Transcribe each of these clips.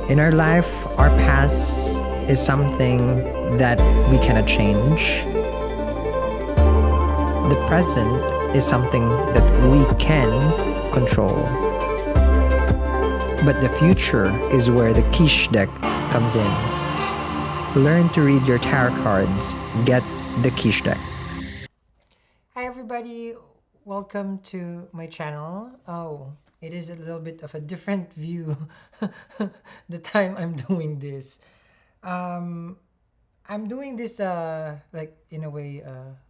In our life, our past is something that we cannot change. The present is something that we can control. But the future is where the quiche deck comes in. Learn to read your tarot cards. Get the quiche deck. Hi everybody, welcome to my channel. Oh, it is a little bit of a different view the time I'm doing this. I'm doing this like in a way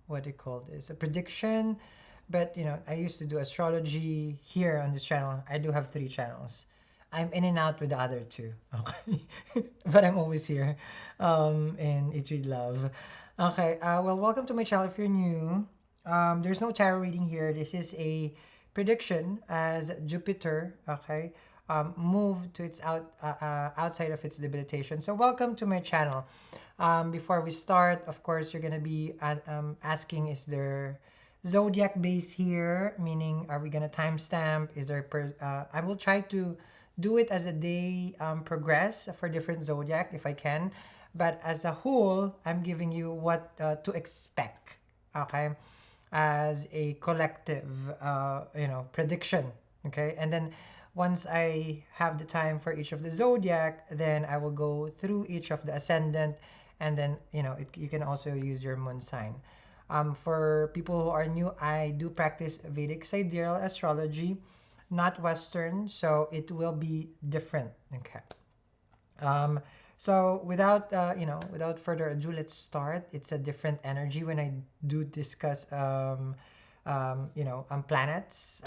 what do you call this, a prediction, but you know, I used to do astrology here on this channel. I do have 3 channels. I'm in and out with the other 2, okay. But I'm always here, and it's with love. Okay, well, welcome to my channel if you're new. There's no tarot reading here. This is a prediction as Jupiter, okay, moved to its outside of its debilitation. So welcome to my channel. Before we start, of course, you're gonna be asking, is there zodiac base here? Meaning, are we gonna timestamp? Is there I will try to do it as a day progress for different zodiac if I can, but as a whole, I'm giving you what to expect, okay, as a collective prediction, okay. And then once I have the time for each of the zodiac, then I will go through each of the ascendant, and then you can also use your moon sign. For people who are new, I do practice Vedic sidereal astrology, not Western, so it will be different, okay. So without without further ado, let's start. It's a different energy when I do discuss planets.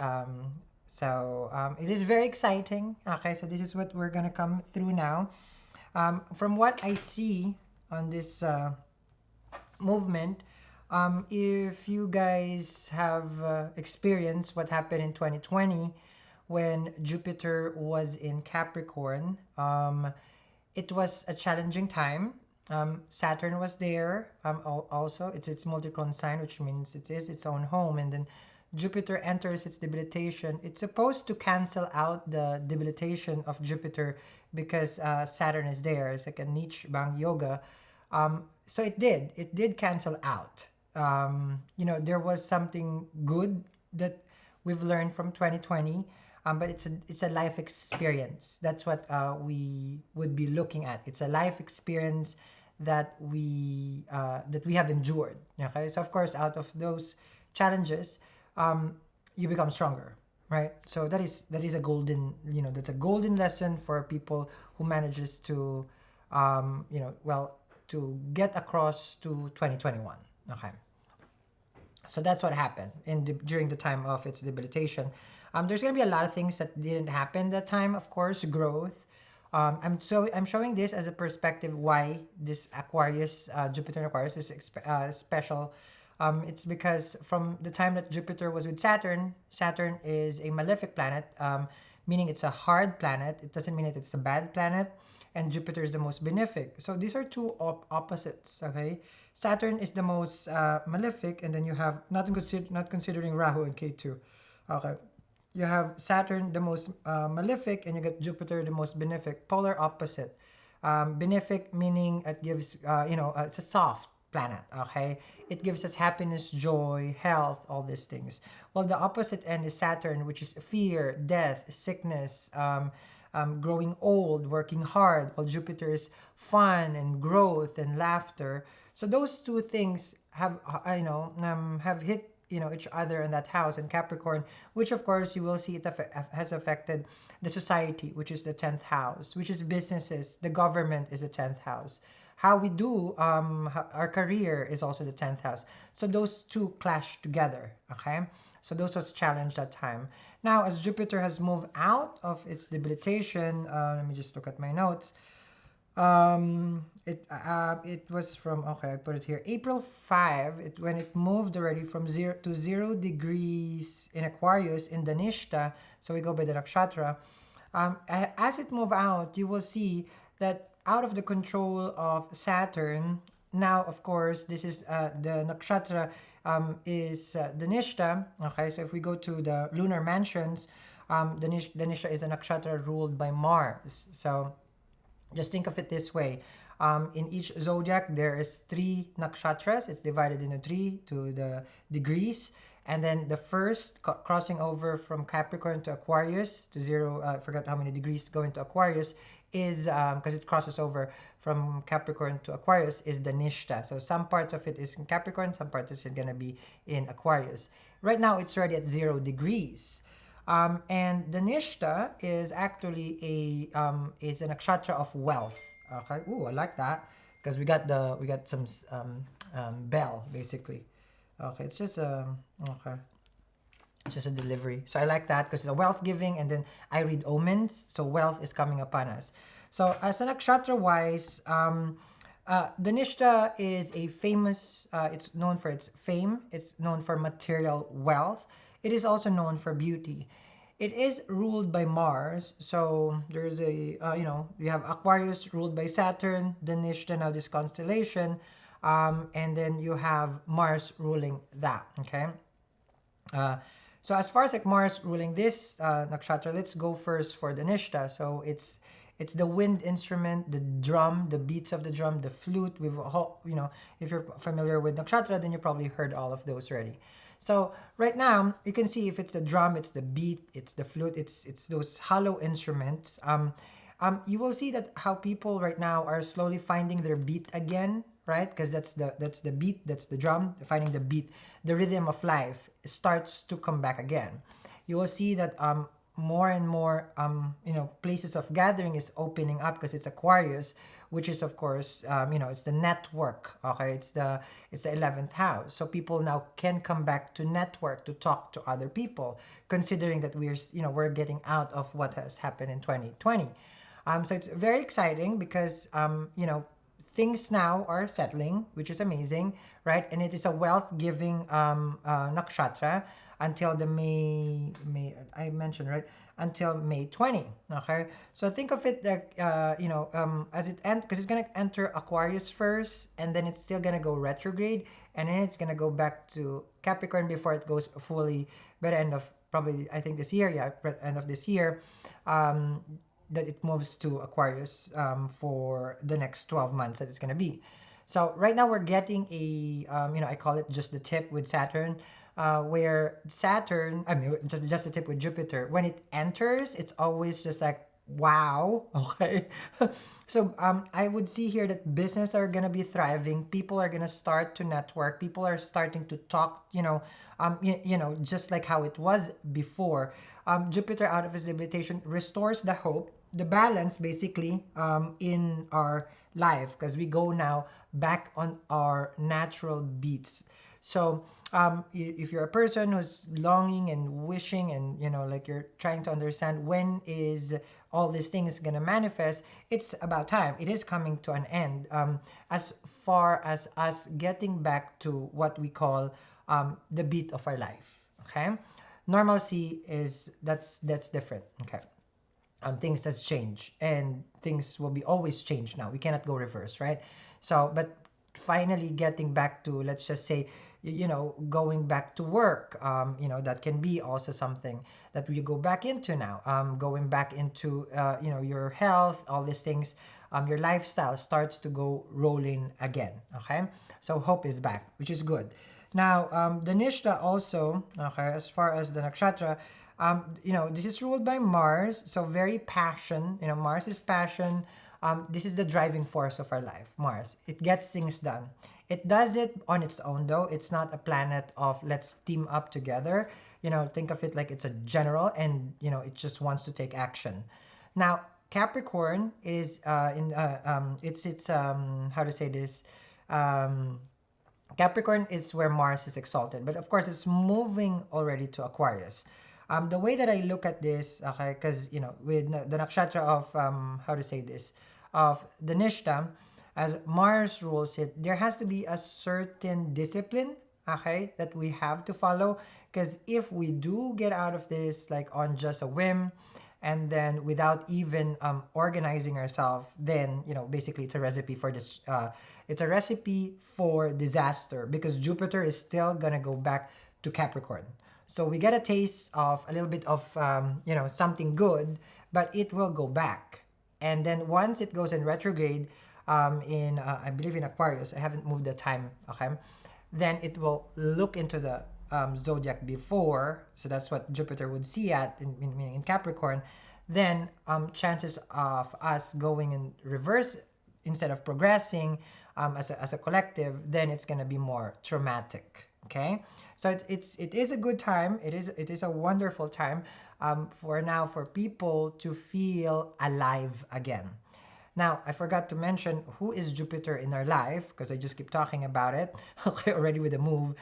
It is very exciting. Okay, so this is what we're gonna come through now. From what I see on this movement, if you guys have experienced what happened in 2020 when Jupiter was in Capricorn, it was a challenging time. Saturn was there. Also, it's its multicron sign, which means it is its own home. And then Jupiter enters its debilitation. It's supposed to cancel out the debilitation of Jupiter because Saturn is there. It's like a niche bang yoga. So it did cancel out. There was something good that we've learned from 2020. But it's a life experience. That's what we would be looking at. It's a life experience that we have endured. Okay, so of course, out of those challenges, you become stronger, right? So that is a golden, that's a golden lesson for people who manages to, to get across to 2021. Okay, so that's what happened during the time of its debilitation. There's going to be a lot of things that didn't happen that time, of course, growth. I'm showing this as a perspective why this Aquarius, Jupiter in Aquarius is special. It's because from the time that Jupiter was with Saturn, Saturn is a malefic planet, meaning it's a hard planet. It doesn't mean that it's a bad planet. And Jupiter is the most benefic. So these are two opposites, okay? Saturn is the most malefic, and then you have, not considering Rahu and Ketu, okay? You have Saturn, the most malefic, and you get Jupiter, the most benefic, polar opposite. Benefic meaning it gives, it's a soft planet, okay? It gives us happiness, joy, health, all these things. Well, the opposite end is Saturn, which is fear, death, sickness, growing old, working hard, while Jupiter is fun and growth and laughter. So those two things have, have hit each other in that house in Capricorn, which of course you will see it has affected the society, which is the 10th house, which is businesses. The government is the 10th house. How we do our career is also the 10th house. So those two clash together, okay? So those was challenged that time. Now, as Jupiter has moved out of its debilitation, let me just look at my notes. It was from, okay, I put it here, April 5, when it moved already from 0 to 0 degrees in Aquarius in the Nishta, so we go by the nakshatra. As it moved out, you will see that out of the control of Saturn, now, of course, this is the nakshatra is the Nishta, okay, so if we go to the lunar mansions, the Nisha is a nakshatra ruled by Mars. So Just think of it this way. In each zodiac, there is 3 nakshatras. It's divided into 3 to the degrees. And then the first crossing over from Capricorn to Aquarius to 0, I forgot how many degrees go into Aquarius, is, because it crosses over from Capricorn to Aquarius, is the Nishta. So some parts of it is in Capricorn, some parts is going to be in Aquarius. Right now, it's already at 0 degrees. And the Nishta is actually is a nakshatra of wealth. Okay, ooh, I like that because we got some bell basically. Okay, it's just okay, it's just a delivery. So I like that because it's a wealth giving, and then I read omens, so wealth is coming upon us. So as a nakshatra wise, the Nishta is a famous. It's known for its fame. It's known for material wealth. It is also known for beauty. It is ruled by Mars, so there's a you have Aquarius ruled by Saturn, the Nishta, now this constellation, and then you have Mars ruling that. Okay. So as far as like Mars ruling this nakshatra, let's go first for the Nishta. So it's the wind instrument, the drum, the beats of the drum, the flute. If you're familiar with nakshatra, then you probably heard all of those already. So right now, you can see if it's the drum, it's the beat, it's the flute, it's those hollow instruments. You will see that how people right now are slowly finding their beat again, right? Because that's the beat, that's the drum, finding the beat, the rhythm of life starts to come back again. You will see that more and more places of gathering is opening up because it's Aquarius, which is of course it's the network. Okay, it's the 11th house, so people now can come back to network, to talk to other people, considering that we're getting out of what has happened in 2020. So it's very exciting because things now are settling, which is amazing, right? And it is a wealth giving nakshatra until the May I mentioned, right, until May 20. Okay, so think of it that as it because it's gonna enter Aquarius first, and then it's still gonna go retrograde, and then it's gonna go back to Capricorn before it goes fully by the end of probably, I think, this year. Yeah, end of this year. That it moves to Aquarius for the next 12 months that it's gonna be. So right now we're getting a I call it just the tip with Saturn, where Saturn, just the tip with Jupiter. When it enters, it's always just like wow. Okay. So I would see here that business are gonna be thriving. People are gonna start to network. People are starting to talk. Just like how it was before. Jupiter out of his limitation restores the hope, the balance basically in our life, because we go now back on our natural beats. So if you're a person who's longing and wishing and like you're trying to understand when is all these things gonna manifest, it's about time. It is coming to an end, as far as us getting back to what we call the beat of our life. Okay, normalcy is that's different. Okay, things that's changed, and things will be always changed now. We cannot go reverse, right? So but finally getting back to, let's just say, going back to work, that can be also something that we go back into now, going back into your health, all these things, your lifestyle starts to go rolling again. Okay, so hope is back, which is good. Now the Nishta also, okay, as far as the nakshatra, this is ruled by Mars, so very passion. Mars is passion. This is the driving force of our life. Mars, it gets things done. It does it on its own, though. It's not a planet of let's team up together. Think of it like it's a general, and it just wants to take action. Now Capricorn is it's how to say this. Capricorn is where Mars is exalted, but of course it's moving already to Aquarius. The way that I look at this, okay, because with the nakshatra of how to say this, of the Nishta, as Mars rules it, there has to be a certain discipline, okay, that we have to follow. Because if we do get out of this like on just a whim, and then without even organizing ourselves, then basically it's a recipe for this. It's a recipe for disaster, because Jupiter is still gonna go back to Capricorn. So we get a taste of a little bit of something good, but it will go back. And then once it goes in retrograde, in I believe in Aquarius, I haven't moved the time, okay? Then it will look into the zodiac before, so that's what Jupiter would see at, meaning in Capricorn. Then chances of us going in reverse instead of progressing as a collective, then it's gonna be more traumatic. Okay, so it is a good time. It is a wonderful time for now for people to feel alive again. Now, I forgot to mention who is Jupiter in our life because I just keep talking about it. Okay, already with the move.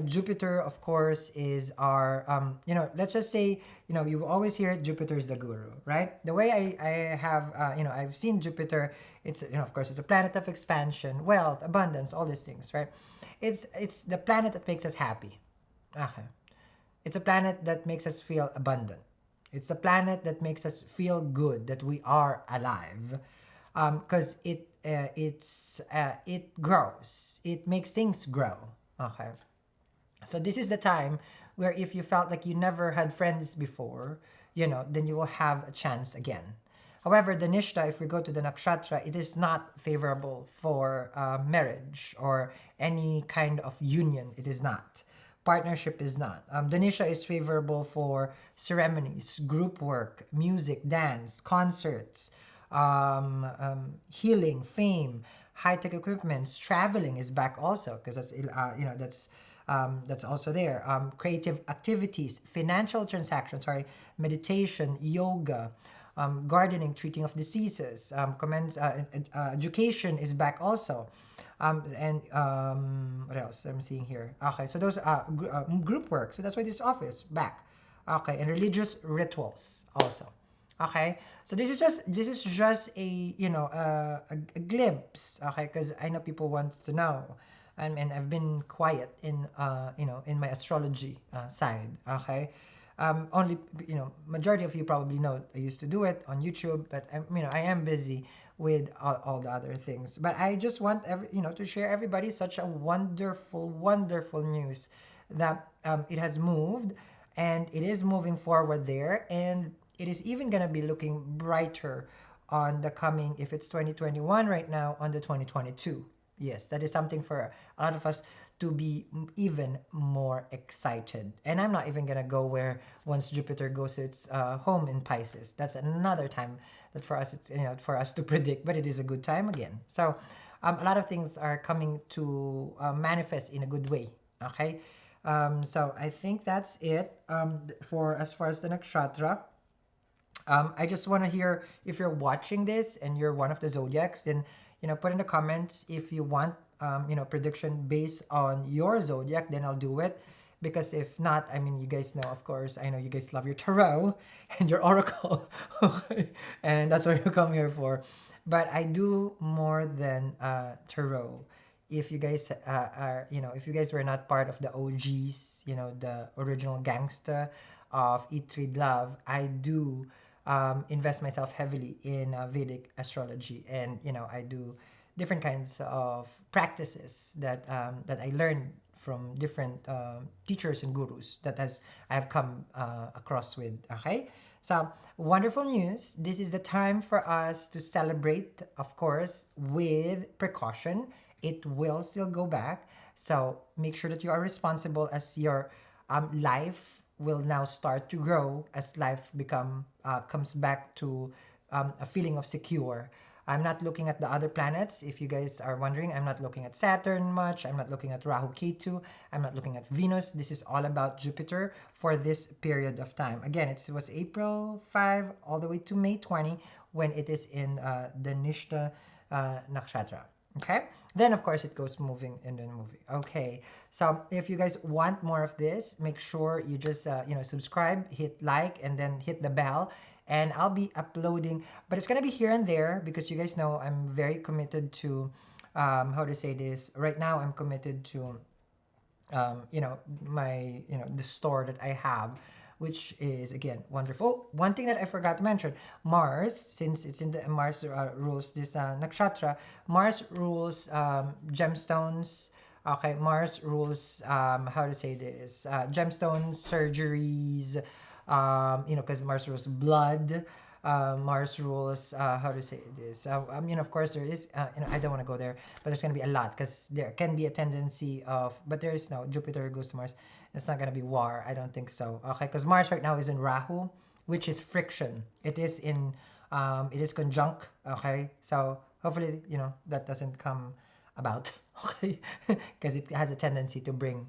Jupiter, of course, is our, let's just say, you always hear Jupiter is the guru, right? The way I have, I've seen Jupiter, it's, of course, it's a planet of expansion, wealth, abundance, all these things, right? It's the planet that makes us happy. Okay. It's a planet that makes us feel abundant. It's a planet that makes us feel good that we are alive, because it grows. It makes things grow. Okay. So this is the time where if you felt like you never had friends before, then you will have a chance again. However, the Nishta, if we go to the nakshatra, it is not favorable for marriage or any kind of union. It is not. Partnership is not. The Nisha is favorable for ceremonies, group work, music, dance, concerts, healing, fame, high-tech equipments, traveling is back also because that's also there. Creative activities, financial transactions, meditation, yoga, gardening, treating of diseases, education is back also. What else I'm seeing here? Okay, so those group work. So that's why this office back. Okay, and religious rituals also. Okay, so this is just a a glimpse. Okay, because I know people want to know, and I've been quiet in in my astrology side. Okay. Only majority of you probably know I used to do it on YouTube, but I am busy with all the other things. But I just want to share everybody such a wonderful news that it has moved and it is moving forward there, and it is even gonna be looking brighter on the coming, if it's 2021 right now, on the 2022. Yes, that is something for a lot of us to be even more excited. And I'm not even gonna go where once Jupiter goes its home in Pisces. That's another time that for us it's for us to predict, but it is a good time again. So a lot of things are coming to manifest in a good way. Okay, so I think that's it for as far as the nakshatra. I just want to hear if you're watching this and you're one of the zodiacs, then put in the comments if you want prediction based on your zodiac, then I'll do it. Because if not, you guys know, of course, I know you guys love your tarot and your oracle. Okay, and that's what you come here for. But I do more than tarot. If you guys if you guys were not part of the OGs, the original gangsta of Eat, Read, Love, I do invest myself heavily in Vedic astrology, and I do different kinds of practices that I learned from different teachers and gurus that I have come across with. Okay, so wonderful news. This is the time for us to celebrate, of course, with precaution. It will still go back, so make sure that you are responsible as your life will now start to grow as life comes back to a feeling of secure. I'm not looking at the other planets. If you guys are wondering, I'm not looking at Saturn much. I'm not looking at Rahu Ketu. I'm not looking at Venus. This is all about Jupiter for this period of time. Again, it was April 5 all the way to May 20 when it is in the Nishta nakshatra. Okay, then of course it goes moving and then moving. Okay, so if you guys want more of this, make sure you just subscribe, hit like, and then hit the bell, and I'll be uploading, but it's gonna be here and there because you guys know I'm very committed to how to say this. Right now I'm committed to my the store that I have, which is again wonderful. One thing that I forgot to mention, Mars, since it's in the Mars rules this nakshatra. Mars rules gemstones. Okay, Mars rules how to say this, gemstones, surgeries, because Mars rules blood. Mars rules, how to say this. I mean, of course, there is, I don't want to go there, but there's going to be a lot because there can be a tendency of, but there is no, Jupiter goes to Mars. It's not going to be war. I don't think so. Okay, because Mars right now is in Rahu, which is friction. It is conjunct. Okay, so hopefully, that doesn't come about. Okay, because it has a tendency to bring,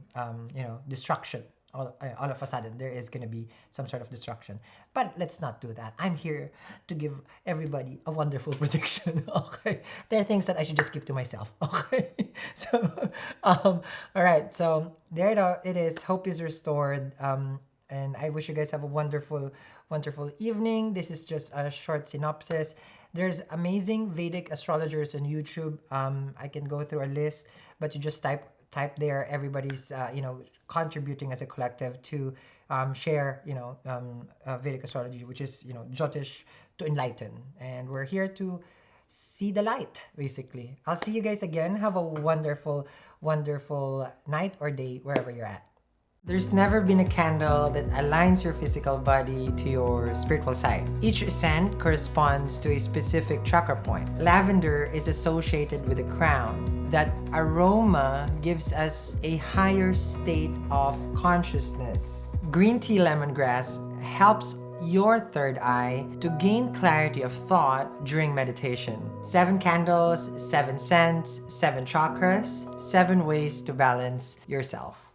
destruction. All of a sudden there is going to be some sort of destruction, but let's not do that. I'm here to give everybody a wonderful prediction. Okay, there are things that I should just keep to myself. Okay, so all right, so there it is. Hope is restored, and I wish you guys have a wonderful evening. This is just a short synopsis. There's amazing Vedic astrologers on YouTube. I can go through a list, but you just type there. Everybody's contributing as a collective to share Vedic astrology, which is Jyotish to enlighten, and we're here to see the light. Basically, I'll see you guys again. Have a wonderful night or day wherever you're at. There's never been a candle that aligns your physical body to your spiritual side. Each scent corresponds to a specific chakra point. Lavender is associated with the crown. That aroma gives us a higher state of consciousness. Green tea lemongrass helps your third eye to gain clarity of thought during meditation. 7 candles, 7 scents, 7 chakras, 7 ways to balance yourself.